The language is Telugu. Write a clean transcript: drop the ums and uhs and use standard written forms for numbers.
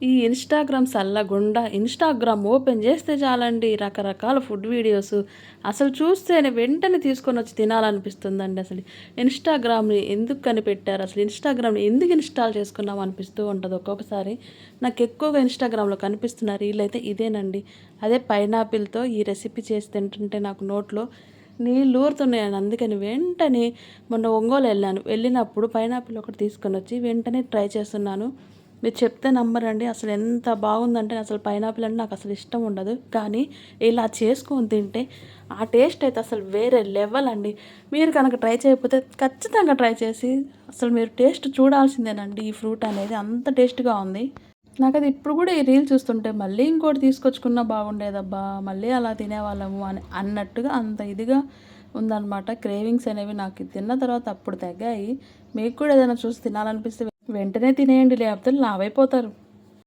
ఈ ఇన్‌స్టాగ్రామ్ సల్లగుండా ఇన్‌స్టాగ్రామ్ ఓపెన్ చేస్తే చాలండి రకరకాల ఫుడ్ వీడియోస్ అసలు చూస్తేనే వెంటనే తీసుకొనొచ్చి తినాలనిపిస్తుందండి అసలు. ఇన్‌స్టాగ్రామ్‌ని ఎందుకు కనిపెట్టారు? అసలు ఇన్‌స్టాగ్రామ్‌ని ఎందుకు ఇన్‌స్టాల్ చేసుకున్నాం అనిపిస్తూ ఉంటది ఒక్కొక్కసారి. నాకెక్కువగా ఇన్‌స్టాగ్రామ్‌లో కనిపిస్తున్న రీల్ అయితే ఇదేనండి. అదే పైనాపిల్‌తో ఈ రెసిపీ చేసి తింటుంటే నాకు నోట్లో నీళ్ళూరుతున్నాయండి. అందుకని వెంటనే మొన్న ఒంగోలు వెళ్ళాను. వెళ్ళినప్పుడు పైనాపిల్ ఒకటి తీసుకొనొచ్చి వెంటనే ట్రై చేస్తున్నాను. మీరు చెప్తే నమ్మరండి. అసలు ఎంత బాగుందంటే అసలు పైనాపిల్ అంటే నాకు అసలు ఇష్టం ఉండదు. కానీ ఇలా చేసుకొని తింటే ఆ టేస్ట్ అయితే అసలు వేరే లెవెల్ అండి. మీరు కనుక ట్రై చేయకపోతే ఖచ్చితంగా ట్రై చేసి అసలు మీరు టేస్ట్ చూడాల్సిందేనండి. ఈ ఫ్రూట్ అనేది అంత టేస్ట్‌గా ఉంది. నాకది ఇప్పుడు కూడా ఈ రీల్ చూస్తుంటే మళ్ళీ ఇంకోటి తీసుకొచ్చుకున్నా బాగుండేదబ్బా! మళ్ళీ అలా తినేవాళ్ళము అన్నట్టుగా అంత ఇదిగా ఉందనమాట. క్రేవింగ్స్ అనేవి నాకు ఇది తిన్న తర్వాత అప్పుడు తగ్గాయి. మీకు కూడా ఏదైనా చూసి తినాలనిపిస్తే వెంటనే తినేయండి. లేకపోతే లావైపోతారు.